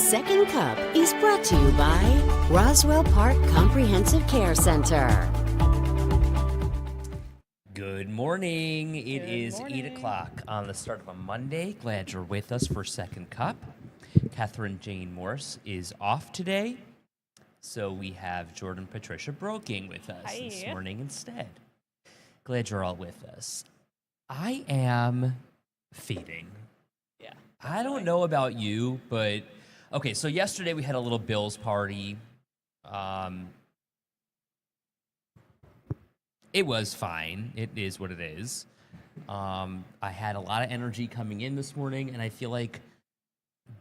Second Cup is brought to you by Roswell Park Comprehensive Care Center. Good morning. It is morning. 8 o'clock on the start of a Monday. Glad you're with us for Second Cup. Catherine Jane Morse is off today, so we have Jordan Patricia Broking with us this morning instead. Glad you're all with us. I am fading. Yeah. I don't know about you, but okay, so yesterday we had a little Bills party. It was fine. It is what it is. I had a lot of energy coming in this morning, and I feel like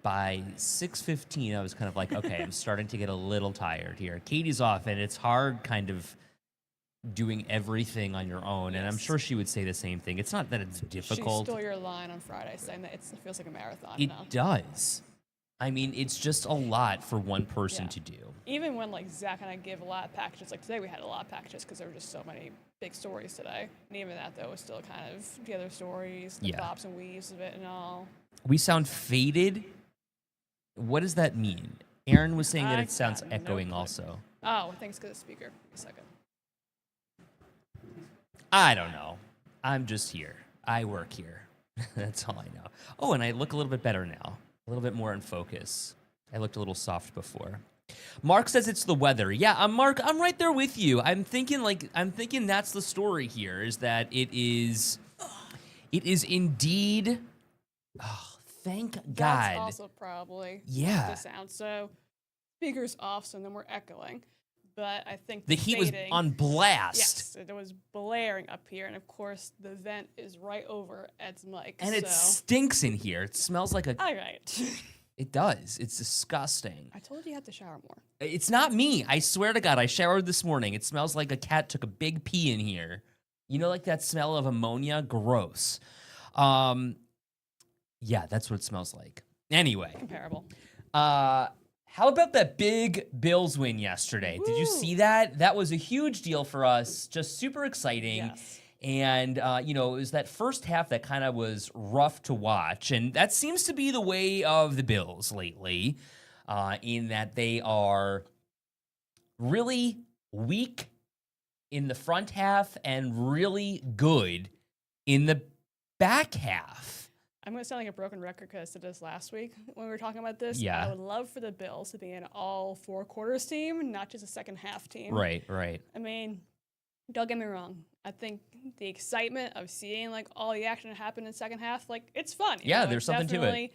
by 6:15, I was kind of like, okay, I'm starting to get a little tired here. Katie's off, and it's hard kind of doing everything on your own, and I'm sure she would say the same thing. It's not that it's difficult. She stole your line on Friday saying that it feels like a marathon It now. does. I mean, it's just a lot for one person to do. Even when, like, Zach and I give a lot of packages, like today we had a lot of packages because there were just so many big stories today. And even that, though, was still kind of the other stories, the bobs and weaves of it and all. We sound faded? What does that mean? Aaron was saying that it sounds got no echoing clue. also. Oh, I think it's because of the speaker. A second. I don't know. I'm just here. I work here. That's all I know. Oh, and I look a little bit better now. A little bit more in focus. I looked a little soft before. Mark says it's the weather. Yeah, Mark, I'm right there with you. I'm thinking that's the story here, is that it is indeed, thank God. That's also probably Yeah. the sound. So speaker's off, so then we're echoing. But I think The heat was on blast. Yes, it was blaring up here, and of course the vent is right over Ed's mic. And it stinks in here. It smells like a... All right. It does. It's disgusting. I told you have to shower more. It's not me. I swear to God, I showered this morning. It smells like a cat took a big pee in here. You know, like that smell of ammonia? Gross. Yeah, that's what it smells like. Anyway. Comparable. How about that big Bills win yesterday? Did you see that? That was a huge deal for us. Just super exciting. Yes. And, it was that first half that kind of was rough to watch. And that seems to be the way of the Bills lately, in that they are really weak in the front half and really good in the back half. I'm going to sound like a broken record because I said this last week when we were talking about this. Yeah. I would love for the Bills to be an all four quarters team, not just a second half team. Right. I mean, don't get me wrong. I think the excitement of seeing like all the action happen in the second half, like it's fun. Yeah, there's something to it.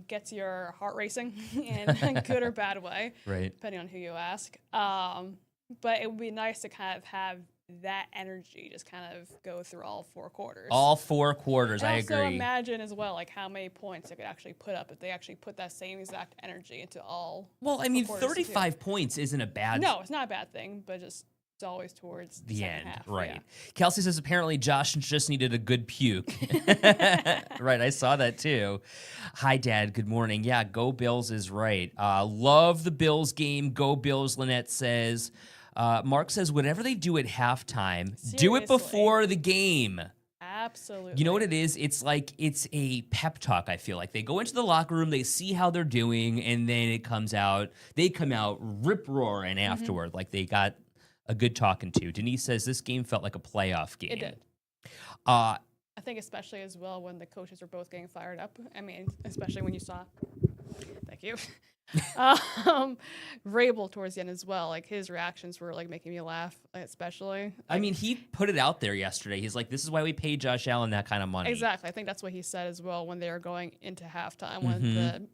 Gets your heart racing in a good or bad way, Right. depending on who you ask. But it would be nice to kind of have that energy just kind of go through all four quarters. All four quarters, I agree. Also imagine as well, like how many points they could actually put up if they actually put that same exact energy into all. Well, I mean, four quarters 35 points isn't a bad. No, it's not a bad thing, but just it's always towards the second end, half. right? Yeah. Kelsey says apparently Josh just needed a good puke. Right, I saw that too. Hi, Dad. Good morning. Yeah, go Bills is right. Love the Bills game. Go Bills. Lynette says. Mark says whatever they do at halftime, do it Seriously. before the game. Absolutely. You know what it is? It's like it's a pep talk, I feel like. They go into the locker room, they see how they're doing, and then it comes out. They come out rip-roaring afterward, like they got a good talking to. Denise says this game felt like a playoff game. It did. I think especially as well when the coaches were both getting fired up. I mean, especially when you saw. Thank you. Rabel towards the end as well. Like his reactions were like making me laugh, especially. I mean, he put it out there yesterday. He's like, "This is why we pay Josh Allen that kind of money." Exactly. I think that's what he said as well when they were going into halftime. When the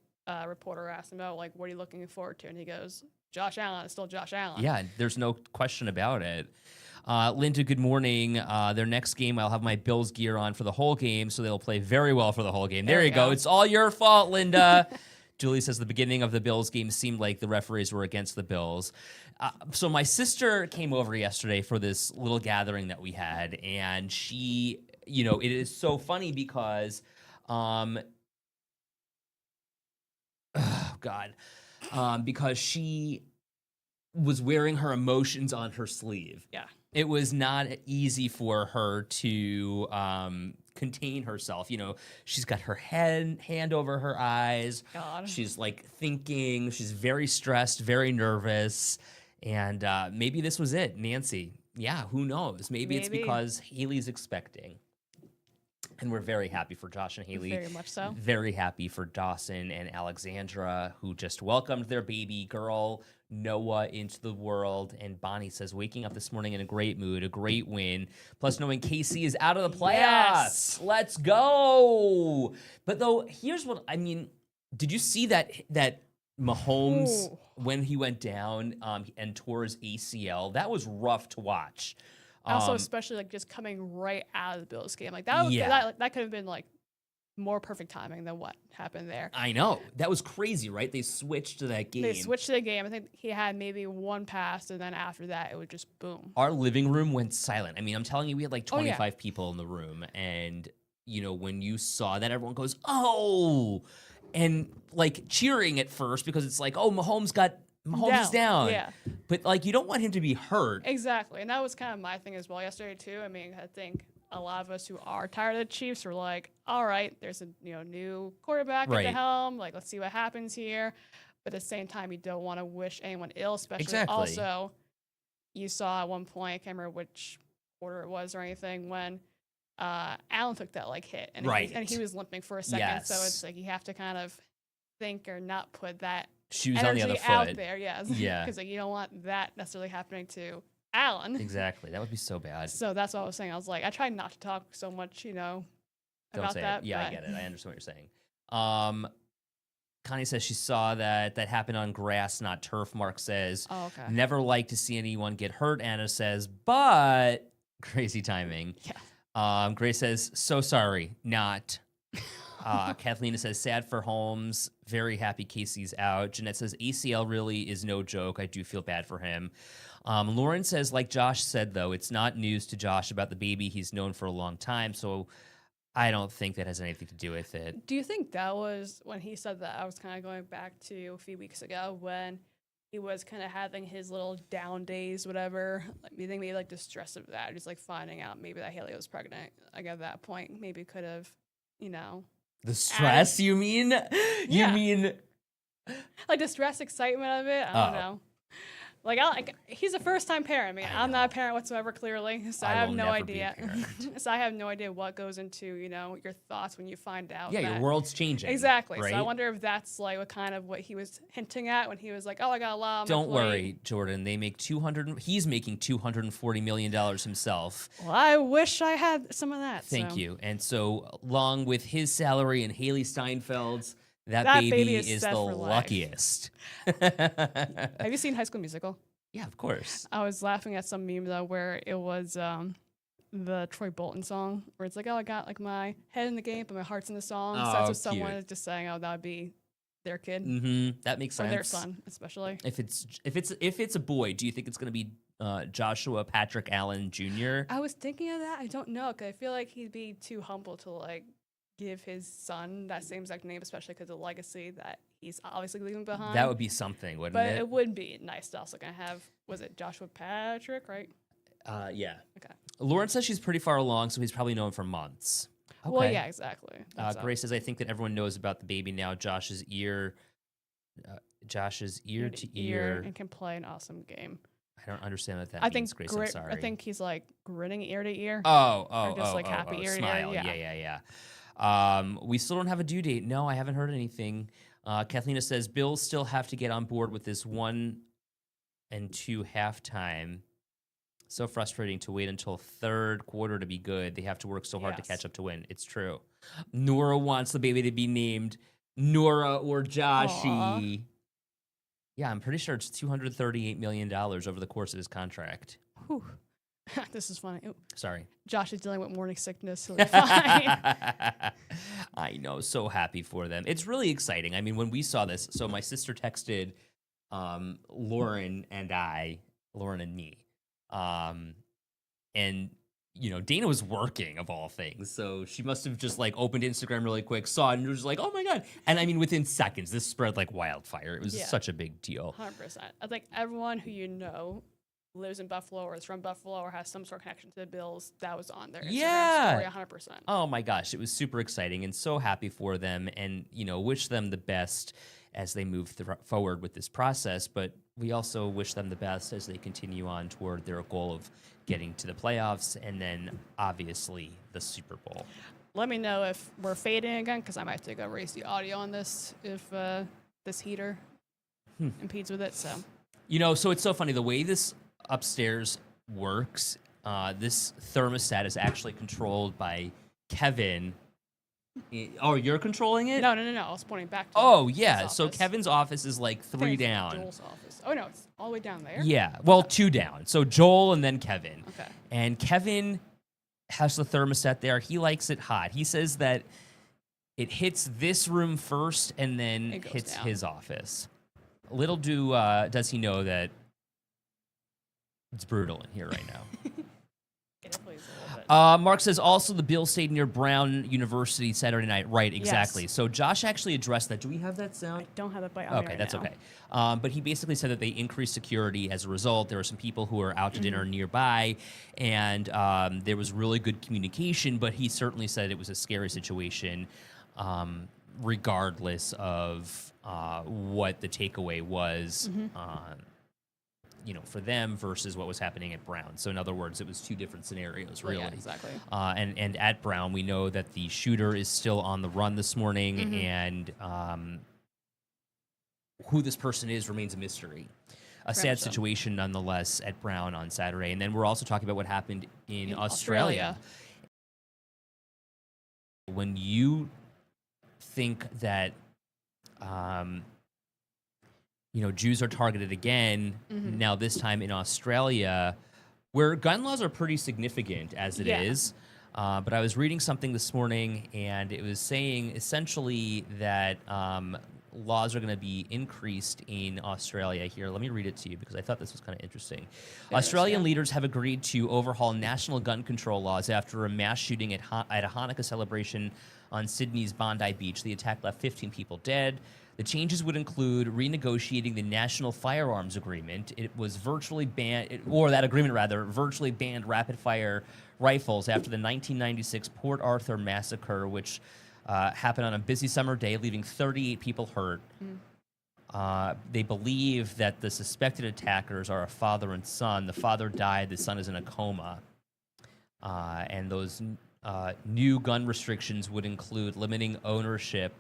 reporter asked him about like, "What are you looking forward to?" and he goes, "Josh Allen. It's still Josh Allen." Yeah, there's no question about it. Linda, good morning. Their next game, I'll have my Bills gear on for the whole game, so they'll play very well for the whole game. There you go. It's all your fault, Linda. Julie says the beginning of the Bills game seemed like the referees were against the Bills. So my sister came over yesterday for this little gathering that we had, and she, it is so funny because, because she was wearing her emotions on her sleeve. Yeah. It was not easy for her to contain herself. She's got her hand over her eyes. God. She's like thinking. She's very stressed, very nervous. And maybe this was it, Nancy. Yeah, who knows? Maybe it's because Haley's expecting. And we're very happy for Josh and Haley. Very much so. Very happy for Dawson and Alexandra, who just welcomed their baby girl, Noah, into the world. And Bonnie says, waking up this morning in a great mood, a great win. Plus knowing Casey is out of the playoffs. Yes. Let's go. But though, here's what, did you see that Mahomes, when he went down and tore his ACL, that was rough to watch. Also, especially like just coming right out of the Bills game, like that could have been like more perfect timing than what happened there. I know, that was crazy, right? They switched to that game. I think he had maybe one pass, and then after that, it would just boom. Our living room went silent. I'm telling you, we had like 25 people in the room, and when you saw that, everyone goes, "Oh!" and like cheering at first because it's like, "Oh, Mahomes is down." Yeah. But like, you don't want him to be hurt. Exactly. And that was kind of my thing as well yesterday too. I think a lot of us who are tired of the Chiefs were like, all right, there's a new quarterback at the helm. Like, let's see what happens here. But at the same time, you don't want to wish anyone ill, especially also you saw at one point, I can't remember which quarter it was or anything, when Allen took that like hit and he was limping for a second. Yes. So it's like you have to kind of think or not put that shoes energy on the other foot out there, yes. Yeah. Because you don't want that necessarily happening to Allen. Exactly. That would be so bad. So that's what I was saying. I was like, I try not to talk so much, Don't about say that. It. Yeah, I get it. I understand what you're saying. Connie says she saw that happened on grass, not turf. Mark says, oh, okay. Never like to see anyone get hurt. Anna says, but crazy timing. Yeah. Grace says, so sorry, not. Kathleen says, sad for Holmes. Very happy Casey's out. Jeanette says, ACL really is no joke. I do feel bad for him. Lauren says, like Josh said, though, it's not news to Josh about the baby. He's known for a long time, so I don't think that has anything to do with it. Do you think that was when he said that? I was kind of going back to a few weeks ago when he was kind of having his little down days, whatever. Like, do you think maybe like the stress of that, just like finding out maybe that Haley was pregnant, like at that point, maybe could have, The stress, you mean? You mean like the stress, excitement of it? I don't know. Like, he's a first-time parent. I'm not a parent whatsoever, clearly, so I have no idea. So I have no idea what goes into, your thoughts when you find out. Yeah, your world's changing. Exactly. Right? So I wonder if that's like what he was hinting at when he was like, "Oh, I got a lot." Don't worry, Jordan. They make He's making $240 million himself. Well, I wish I had some of that. Thank you. And so, along with his salary and Haley Steinfeld's, that baby is the luckiest. Have you seen High School Musical? Yeah, of course. I was laughing at some meme though where it was the Troy Bolton song where it's like, "Oh, I got like my head in the game, but my heart's in the song." So that's what someone is just saying. Oh, that would be their kid. Mm-hmm. That makes sense. Or their son, especially. If it's a boy, do you think it's going to be Joshua Patrick Allen Jr.? I was thinking of that. I don't know, because I feel like he'd be too humble to like give his son that same exact name, especially because of the legacy that he's obviously leaving behind. That would be something, wouldn't it? But it would be nice to also kind of have, was it Joshua Patrick, right? Yeah. Okay. Lauren says she's pretty far along, so he's probably known for months. Okay. Well, yeah, exactly. Grace says, I think that everyone knows about the baby now. Josh's ear to ear. And can play an awesome game. I don't understand what that means, Grace. I'm sorry. I think he's like grinning ear to ear. Or just like happy ear smile. to ear. Yeah. We still don't have a due date. No, I haven't heard anything. Kathleen says Bills still have to get on board with this 1 and 2 halftime. So frustrating to wait until third quarter to be good. They have to work so hard to catch up to win. It's true. Nora wants the baby to be named Nora or Joshi. Aww. Yeah, I'm pretty sure it's $238 million over the course of his contract. Whew. This is funny. Ooh. Sorry. Josh is dealing with morning sickness, so they're fine. I know. So happy for them. It's really exciting. I mean, when we saw this, so my sister texted Lauren and me. And, Dana was working, of all things. So she must have just, opened Instagram really quick, saw it, and was like, oh, my God. And, I mean, within seconds, this spread like wildfire. It was such a big deal. 100%. I think everyone who lives in Buffalo or is from Buffalo or has some sort of connection to the Bills, that was on their Instagram Yeah. story 100%. Oh my gosh, it was super exciting and so happy for them, and wish them the best as they move forward with this process. But we also wish them the best as they continue on toward their goal of getting to the playoffs and then obviously the Super Bowl. Let me know if we're fading again, because I might have to go raise the audio on this if this heater impedes with it. So it's so funny the way this upstairs works. This thermostat is actually controlled by Kevin. Oh, you're controlling it? No. I was pointing back to his So office. Kevin's office is like I 3 think it's down. Joel's office. Oh, no, it's all the way down there? Yeah, well, 2 down. So Joel and then Kevin. Okay. And Kevin has the thermostat there. He likes it hot. He says that it hits this room first and then It goes hits down. his office. Little does he know that it's brutal in here right now. It definitely is a little bit. Mark says also the Bills stayed near Brown University Saturday night. Right, exactly. Yes. So Josh actually addressed that. Do we have that sound? I don't have it by on me Okay, right that's now. okay. But he basically said that they increased security as a result. There were some people who were out to dinner nearby, and there was really good communication, but he certainly said it was a scary situation, regardless of what the takeaway was, for them versus what was happening at Brown. So in other words, it was 2 different scenarios, Well, really. yeah, exactly. And at Brown, we know that the shooter is still on the run this morning, and who this person is remains a mystery. A sad much so. situation, nonetheless, at Brown on Saturday. And then we're also talking about what happened in Australia. When you think that, Jews are targeted again, now this time in Australia, where gun laws are pretty significant as it is. But I was reading something this morning, and it was saying essentially that laws are going to be increased in Australia here. Let me read it to you because I thought this was kind of interesting. Australian leaders have agreed to overhaul national gun control laws after a mass shooting at a Hanukkah celebration on Sydney's Bondi Beach. The attack left 15 people dead. The changes would include renegotiating the National Firearms Agreement. It was virtually banned, or that agreement rather, virtually banned rapid-fire rifles after the 1996 Port Arthur massacre, which happened on a busy summer day, leaving 38 people hurt. They believe that the suspected attackers are a father and son. The father died. The son is in a coma. And those new gun restrictions would include limiting ownership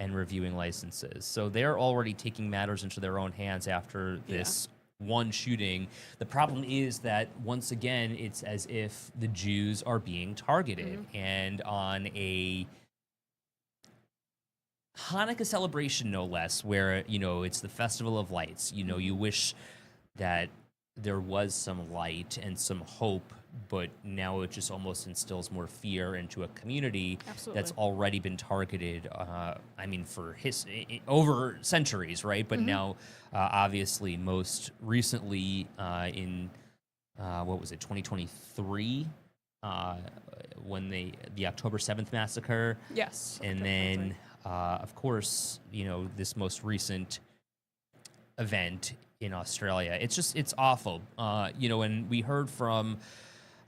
and reviewing licenses. So they're already taking matters into their own hands after this one shooting. The problem is that, once again, it's as if the Jews are being targeted. And on a Hanukkah celebration, no less, where, it's the Festival of Lights, you wish that there was some light and some hope, but now it just almost instills more fear into a community that's already been targeted, for over centuries, right? But now, obviously, most recently in, 2023, when the October 7th massacre. Yes. And then, of course, this most recent event in Australia. It's awful. And we heard from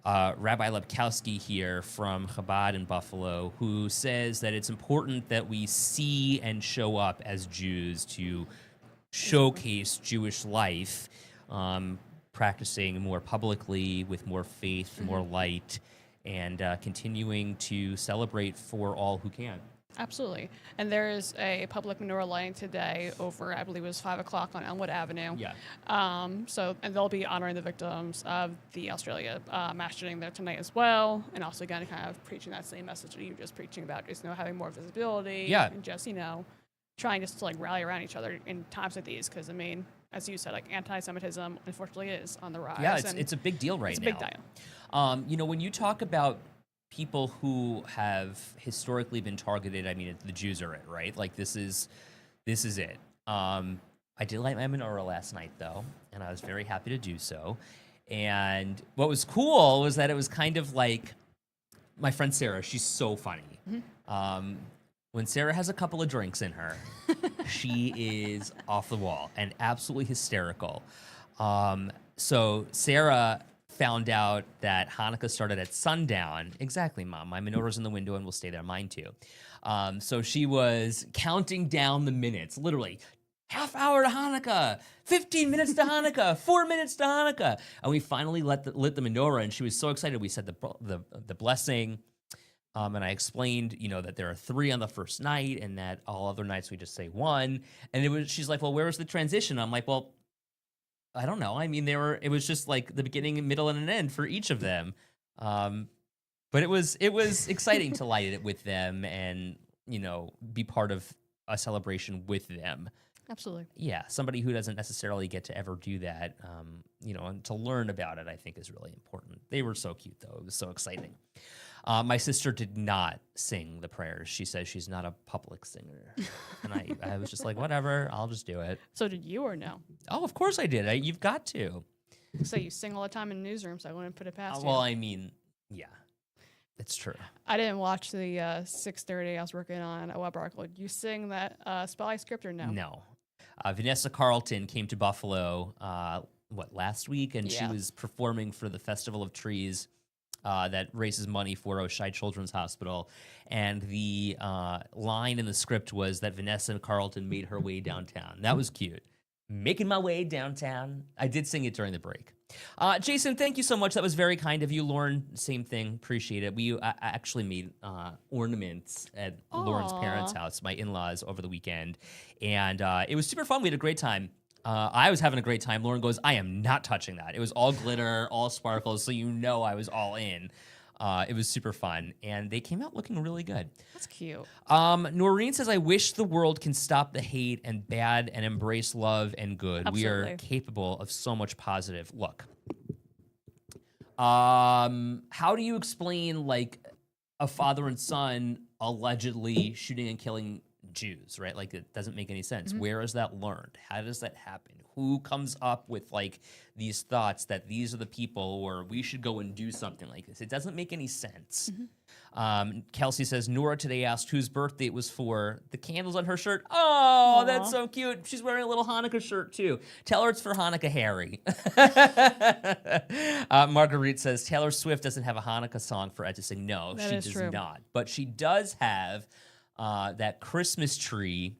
Rabbi Lepkowski here from Chabad in Buffalo, who says that it's important that we see and show up as Jews to showcase Jewish life, practicing more publicly with more faith, more light, and continuing to celebrate for all who can. Absolutely. And there is a public menorah lighting today over, I believe it was 5 o'clock on Elmwood Avenue. Yeah. And they'll be honoring the victims of the Australia mass shooting there tonight as well. And also, again, kind of preaching that same message that you were just preaching about, just, having more visibility. Yeah. And just, trying just to, rally around each other in times like these. Because, as you said, anti-Semitism, unfortunately, is on the rise. Yeah, it's a big deal right now. It's a big deal. When you talk about people who have historically been targeted, the Jews are it, right? Like, this is it. I did light my menorah last night, though, and I was very happy to do so. And what was cool was that it was kind of like my friend Sarah. She's so funny. When Sarah has a couple of drinks in her, she is off the wall and absolutely hysterical. So Sarah found out that Hanukkah started at sundown. Exactly, Mom. My menorah's in the window and we'll stay there. Mine too. So she was counting down the minutes, literally. Half hour to Hanukkah, 15 minutes to Hanukkah, 4 minutes to Hanukkah. And we finally lit the menorah, and she was so excited. We said the blessing, and I explained, that there are 3 on the first night, and that all other nights we just say 1. And she's like, well, where was the transition? I'm like, well, I don't know. I mean, it was just like the beginning, middle, and an end for each of them. But it was exciting to light it with them and, be part of a celebration with them. Absolutely. Yeah, somebody who doesn't necessarily get to ever do that, and to learn about it, I think is really important. They were so cute, though. It was so exciting. My sister did not sing the prayers. She says she's not a public singer. And I was just like, whatever, I'll just do it. So did you or no? Oh, of course I did. You've got to. So you sing all the time in newsrooms. I wouldn't put it past you. Well, I mean, yeah, it's true. I didn't watch the 6:30. I was working on a web article. Did you sing that spotlight script or no? No. Vanessa Carlton came to Buffalo, last week? And she was performing for the Festival of Trees that raises money for Oshai Children's Hospital. And the line in the script was that Vanessa Carlton made her way downtown. That was cute. Making my way downtown. I did sing it during the break. Jason, thank you so much. That was very kind of you. Lauren, same thing. Appreciate it. We actually made ornaments at Lauren's parents' house, my in-laws, over the weekend. And it was super fun. We had a great time. I was having a great time. Lauren goes, I am not touching that. It was all glitter, all sparkles, so I was all in. It was super fun, and they came out looking really good. That's cute. Noreen says, I wish the world can stop the hate and bad and embrace love and good. Absolutely. We are capable of so much positive. Look, how do you explain, like, a father and son allegedly shooting and killing Jews, right? Like, it doesn't make any sense. Mm-hmm. Where is that learned? How does that happen? Who comes up with, like, these thoughts that these are the people, or we should go and do something like this? It doesn't make any sense. Mm-hmm. Kelsey says, Nora today asked whose birthday it was for. The candles on her shirt. Oh, that's so cute. She's wearing a little Hanukkah shirt, too. Tell her it's for Hanukkah Harry. Marguerite says, Taylor Swift doesn't have a Hanukkah song for Ed to sing. No, she does not. But she does have that Christmas tree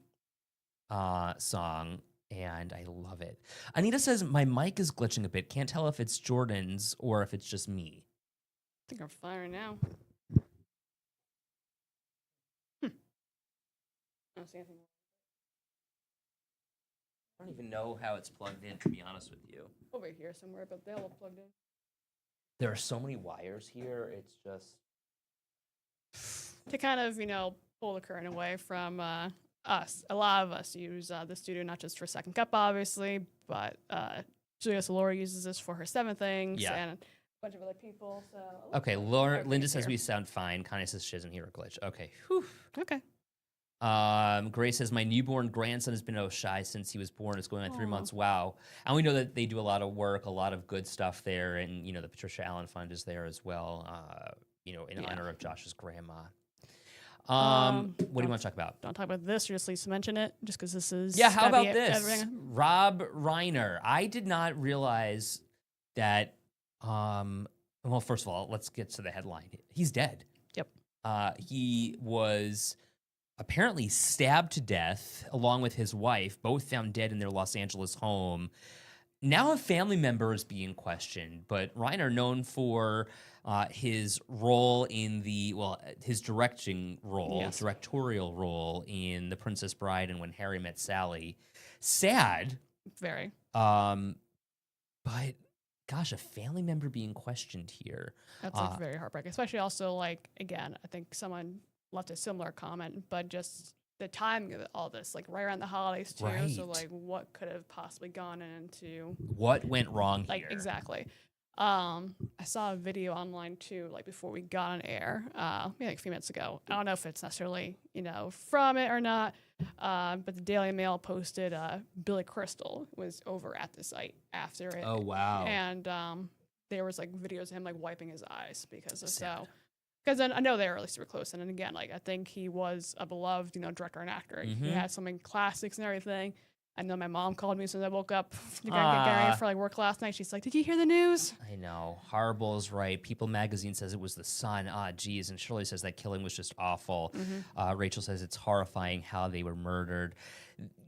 song, and I love it. Anita says, my mic is glitching a bit. Can't tell if it's Jordan's or if it's just me. I think I'm fine now. I don't see anything. I don't even know how it's plugged in, to be honest with you. Over here somewhere, but they'll look plugged in. There are so many wires here. It's just... To kind of, pull the curtain away from us. A lot of us use the studio not just for Second Cup, obviously, but Julia Solora uses this for her Seven Things and a bunch of other people. So okay, Linda says we sound fine. Connie says she doesn't hear a glitch. Okay. Whew. Okay. Grace says, my newborn grandson has been Oshai since he was born. It's going on 3 months. Wow. And we know that they do a lot of work, a lot of good stuff there. And, the Patricia Allen Fund is there as well, in honor of Josh's grandma. What do you want to talk about? Don't talk about this, or just at least mention it, just because this is... Yeah, how about this? Rob Reiner. I did not realize that... well, first of all, let's get to the headline. He's dead. Yep. He was apparently stabbed to death, along with his wife, both found dead in their Los Angeles home. Now a family member is being questioned, but Reiner, known for his role in his directorial role in The Princess Bride and When Harry Met Sally. Sad. Very. But gosh, a family member being questioned here. That's very heartbreaking, especially also, again, I think someone left a similar comment, but just the timing of all this, right around the holidays too. Right. So what could have possibly gone into what went wrong here? Exactly. I saw a video online too, before we got on air, maybe a few minutes ago. I don't know if it's necessarily, from it or not, but the Daily Mail posted Billy Crystal was over at the site after it. Oh, wow. And there was videos of him wiping his eyes because of so. Because I know they were really super close, and again, I think he was a beloved, director and actor. Mm-hmm. He had so many classics and everything. I know my mom called me as soon as I woke up getting ready for like work last night. She's like, "Did you hear the news?" I know. Horrible is right. People magazine says it was the son. Geez. And Shirley says that killing was just awful. Rachel says it's horrifying how they were murdered.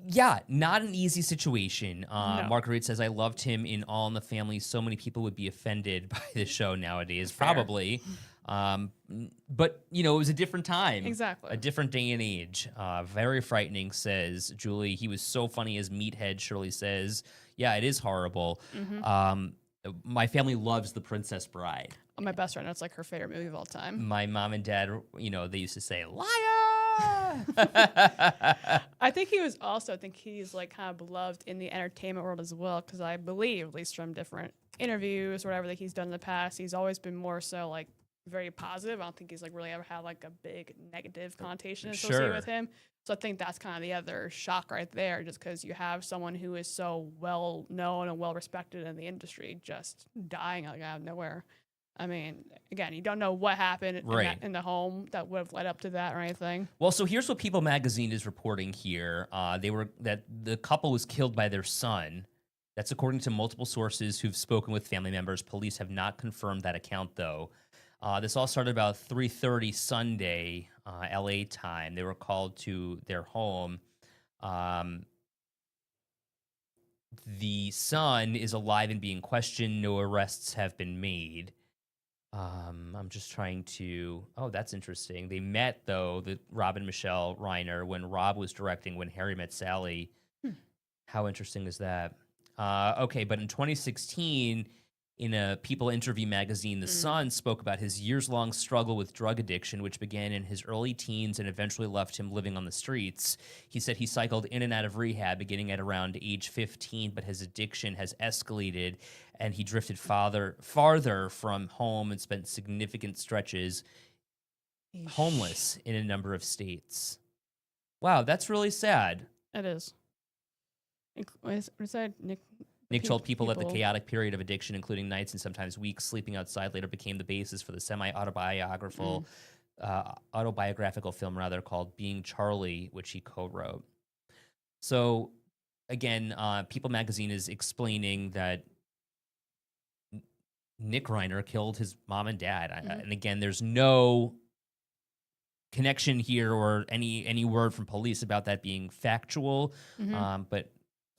Yeah, not an easy situation. No. Marguerite says, I loved him in All in the Family. So many people would be offended by the show nowadays. Fair. Probably. But, it was a different time. Exactly. A different day and age. Very frightening, says Julie. He was so funny as Meathead, Shirley says. Yeah, it is horrible. My family loves The Princess Bride. My best friend, it's like her favorite movie of all time. My mom and dad, they used to say, liar! I think he's like kind of beloved in the entertainment world as well, because I believe, at least from different interviews or whatever that he's done in the past, he's always been more so like very positive. I don't think he's like really ever had like a big negative connotation associated with him. So I think that's kind of the other shock right there, just because you have someone who is so well known and well respected in the industry just dying like out of nowhere. I mean, again, you don't know what happened in the home that would have led up to that or anything. Well, so here's what People Magazine is reporting here. That the couple was killed by their son. That's according to multiple sources who've spoken with family members. Police have not confirmed that account, though. This all started about 3:30 Sunday, LA time. They were called to their home. The son is alive and being questioned. No arrests have been made. I'm just trying to... Oh, that's interesting. They met, though, Rob and Michelle Reiner, when Rob was directing When Harry Met Sally. How interesting is that? Okay, but in 2016, in a People interview magazine, the son spoke about his years-long struggle with drug addiction, which began in his early teens and eventually left him living on the streets. He said he cycled in and out of rehab beginning at around age 15, but his addiction has escalated, and he drifted farther from home and spent significant stretches homeless in a number of states. Wow, that's really sad. It is. What is that? Nick told People that the chaotic period of addiction, including nights and sometimes weeks sleeping outside, later became the basis for the semi-autobiographical film called Being Charlie, which he co-wrote. So, again, People Magazine is explaining that Nick Reiner killed his mom and dad. And again, there's no connection here or any word from police about that being factual, but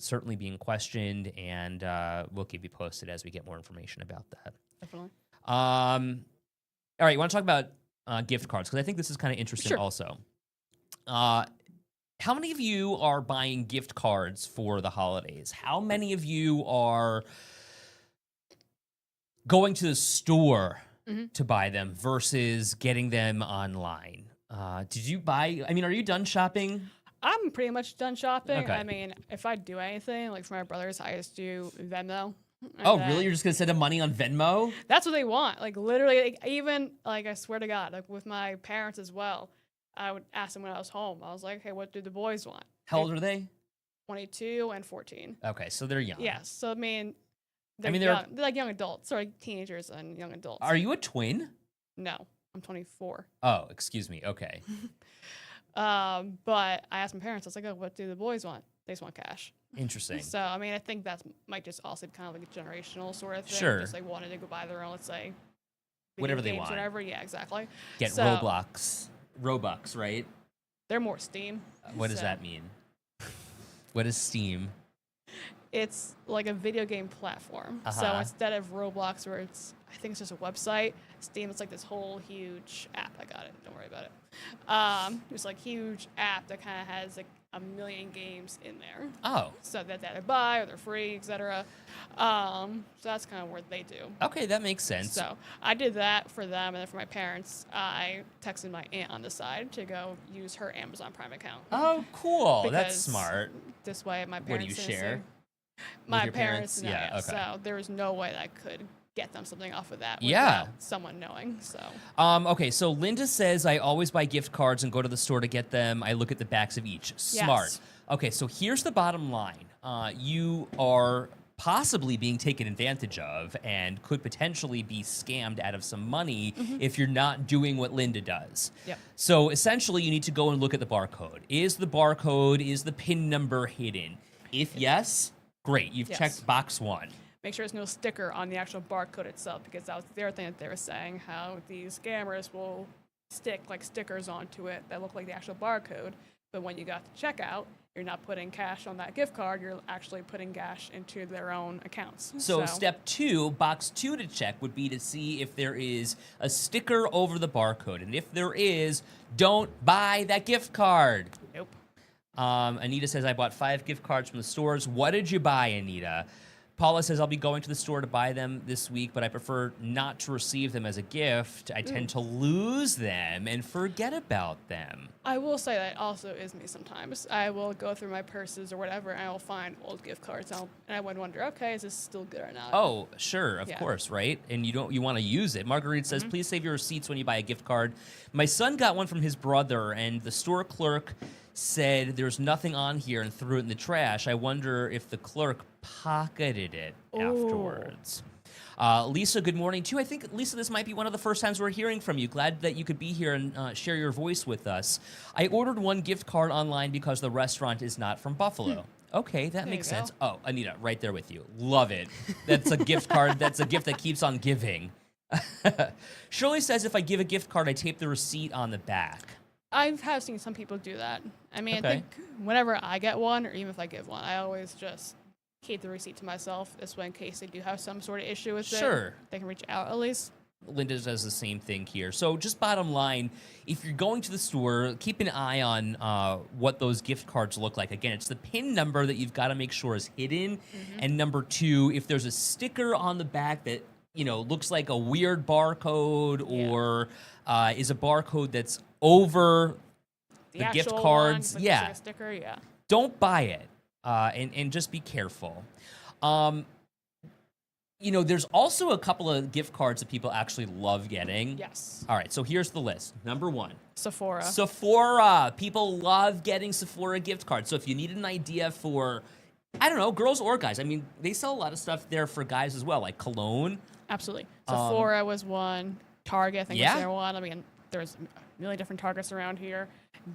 certainly being questioned, and we'll keep you posted as we get more information about that. Definitely. All right, you want to talk about gift cards? Because I think this is kind of interesting also. How many of you are buying gift cards for the holidays? How many of you are going to the store to buy them versus getting them online? Did you buy... I mean, are you done shopping? I'm pretty much done shopping. Okay. I mean, if I do anything, like for my brothers, I just do Venmo. Oh, really? You're just going to send them money on Venmo? That's what they want. Like, literally, I swear to God, like with my parents as well, I would ask them when I was home. I was like, hey, what do the boys want? How old are they? 22 and 14. Okay, so they're young. Yes. So, I mean, they're like young adults, or like teenagers and young adults. Are you a twin? No, I'm 24. Oh, excuse me. Okay. But I asked my parents, I was like, oh, what do the boys want? They just want cash. Interesting. So, I mean, I think that might just also be kind of like a generational sort of thing. Sure. Just like wanted to go buy their own, let's say, whatever games, they want. Whatever, yeah, exactly. Get Robux, right? They're more Steam. What does that mean? What is Steam? It's like a video game platform. So instead of Roblox, where I think it's just a website, Steam is like this whole huge app. I got it. Don't worry about it. It's like huge app that kind of has like a million games in there. Oh. So that they buy or they're free, etc. So that's kind of what they do. Okay, that makes sense. So I did that for them, and then for my parents, I texted my aunt on the side to go use her Amazon Prime account. Oh, cool. That's Because smart. This way, my parents. What do you share? My your parents, parents? Yeah, okay. So there was no way that I could get them something off of that Yeah. without someone knowing. So Okay, so Linda says, I always buy gift cards and go to the store to get them. I look at the backs of each. Smart. Yes. Okay, so here's the bottom line. You are possibly being taken advantage of and could potentially be scammed out of some money if you're not doing what Linda does. Yep. So essentially, you need to go and look at the barcode. Is the PIN number hidden? If yes, great. You've Yes. checked box 1. Make sure there's no sticker on the actual barcode itself, because that was the other thing that they were saying, how these scammers will stick like stickers onto it that look like the actual barcode. But when you got to checkout, you're not putting cash on that gift card. You're actually putting cash into their own accounts. So step 2, box 2 to check would be to see if there is a sticker over the barcode. And if there is, don't buy that gift card. Nope. Anita says, I bought 5 gift cards from the stores. What did you buy, Anita? Paula says, I'll be going to the store to buy them this week, but I prefer not to receive them as a gift. I tend to lose them and forget about them. I will say that also is me sometimes. I will go through my purses or whatever, and I will find old gift cards, and I would wonder, okay, is this still good or not? Oh, sure, of course, right? And you want to use it. Marguerite says, please save your receipts when you buy a gift card. My son got one from his brother, and the store clerk said there's nothing on here and threw it in the trash. I wonder if the clerk pocketed it afterwards. Lisa, good morning, too. I think, Lisa, this might be one of the first times we're hearing from you. Glad that you could be here and share your voice with us. I ordered one gift card online because the restaurant is not from Buffalo. Okay, that makes sense. Oh, Anita, right there with you. Love it. That's a gift card. That's a gift that keeps on giving. Shirley says if I give a gift card, I tape the receipt on the back. I have seen some people do that. I mean, I think whenever I get one, or even if I give one, I always just keep the receipt to myself. This way, in case they do have some sort of issue with it, they can reach out at least. Linda does the same thing here. So just bottom line, if you're going to the store, keep an eye on what those gift cards look like. Again, it's the PIN number that you've got to make sure is hidden. And number 2, if there's a sticker on the back that looks like a weird barcode or is a barcode that's over the gift cards, one, like a sticker, don't buy it, and just be careful. There's also a couple of gift cards that people actually love getting. Yes. All right, so here's the list. Number 1. Sephora. Sephora. People love getting Sephora gift cards. So if you need an idea for, I don't know, girls or guys. I mean, they sell a lot of stuff there for guys as well, like cologne. Absolutely. Sephora was one. Target, I think, was there one. I mean, there's a million different Targets around here.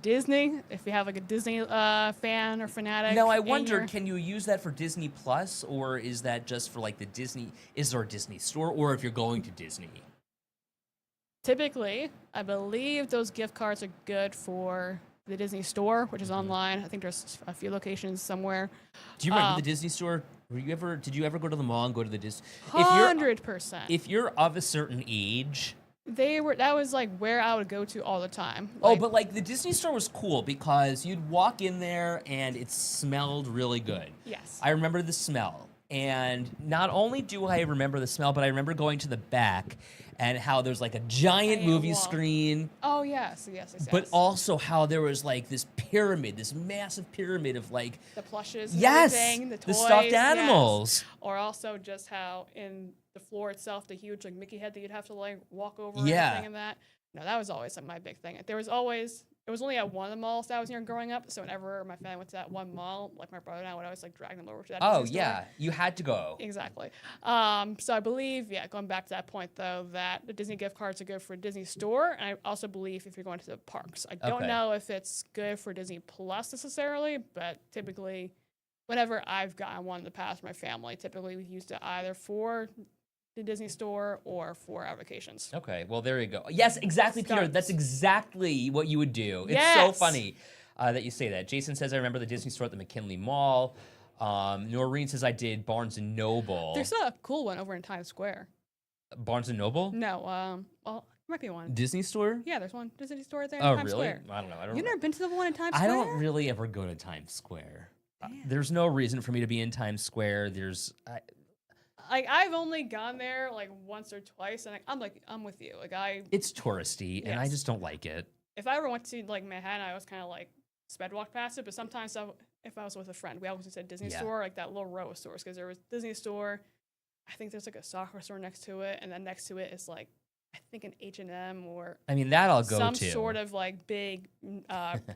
Disney, if you have like a Disney fan or fanatic. Now, I wonder, can you use that for Disney Plus, or is that just for like the Disney? Is there a Disney store, or if you're going to Disney? Typically, I believe those gift cards are good for the Disney store, which is online. I think there's a few locations somewhere. Do you remember the Disney store? Did you ever go to the mall and go to the Disney? 100%. If you're of a certain age. That was like where I would go to all the time. But like the Disney store was cool because you'd walk in there and it smelled really good. Yes. I remember the smell. And not only do I remember the smell, but I remember going to the back and how there's like a giant movie screen. Oh, yes. But also how there was like this pyramid, this massive pyramid of like the plushes, the toys, stuffed animals. Or also just how in the floor itself, the huge like Mickey head that you'd have to like walk over and that. No, that was always my big thing. It was only at one of the malls that I was near growing up. So whenever my family went to that one mall, like my brother and I would always like drag them over to that. Oh, Disney yeah. store. You had to go. Exactly. So I believe, going back to that point, though, that the Disney gift cards are good for Disney Store. And I also believe if you're going to the parks. I don't know if it's good for Disney Plus necessarily, but typically, whenever I've gotten one in the past, my family, typically we've used it either for the Disney Store or for our vacations. Okay, well, there you go. Yes, exactly, Peter. That's exactly what you would do. It's so funny that you say that. Jason says, I remember the Disney Store at the McKinley Mall. Noreen says, I did Barnes & Noble. There's a cool one over in Times Square. Barnes & Noble? No, well, there might be one. Disney Store? Yeah, there's one Disney Store there in Times Square. I don't know. You've never been to the one in Times Square? I don't really ever go to Times Square. There's no reason for me to be in Times Square. I've only gone there like once or twice, and I'm with you. It's touristy, and I just don't like it. If I ever went to like Manhattan, I was kind of like sped walk past it. But sometimes if I was with a friend, we always said Disney Store, like that little row of stores, because there was Disney Store. I think there's like a soccer store next to it, and then next to it is like I think an H&M or that I'll go some to. sort of like big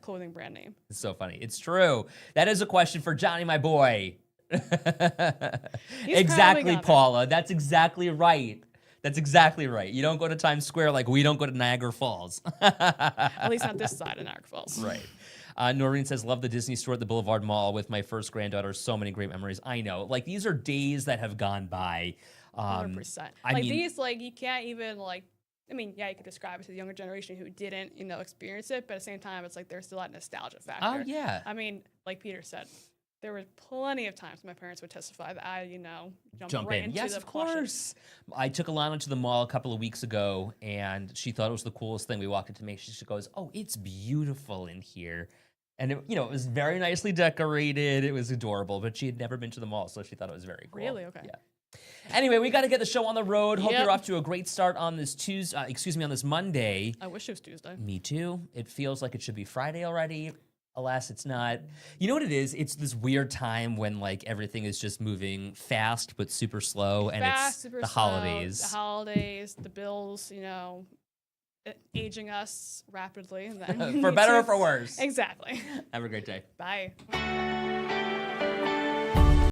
clothing brand name. It's so funny. It's true. That is a question for Johnny, my boy. Exactly, Paula. That's exactly right. You don't go to Times Square like we don't go to Niagara Falls. At least not this side of Niagara Falls. Right. Noreen says, love the Disney store at the Boulevard Mall with my first granddaughter. So many great memories. I know. Like, these are days that have gone by. 100%. I mean, these, like, you can't even, like, I mean, yeah, you could describe it to the younger generation who didn't, experience it, but at the same time, it's like there's still that nostalgia factor. Oh, yeah. I mean, like Peter said, there were plenty of times my parents would testify that I, jumped right in. into Yes, the of course. I took Alana to the mall a couple of weeks ago, and she thought it was the coolest thing. We walked into Macy's. She goes, "Oh, it's beautiful in here." And it was very nicely decorated. It was adorable, but she had never been to the mall, so she thought it was very cool. Really? Okay. Yeah. Anyway, we got to get the show on the road. Hope Yep. you're off to a great start on this on this Monday. I wish it was Tuesday. Me too. It feels like it should be Friday already. Alas, it's not. You know what it is? It's this weird time when like everything is just moving fast but super slow, and it's Super the slow, holidays. The holidays, the bills, aging us rapidly. And then For better or for worse. Exactly. Have a great day. Bye.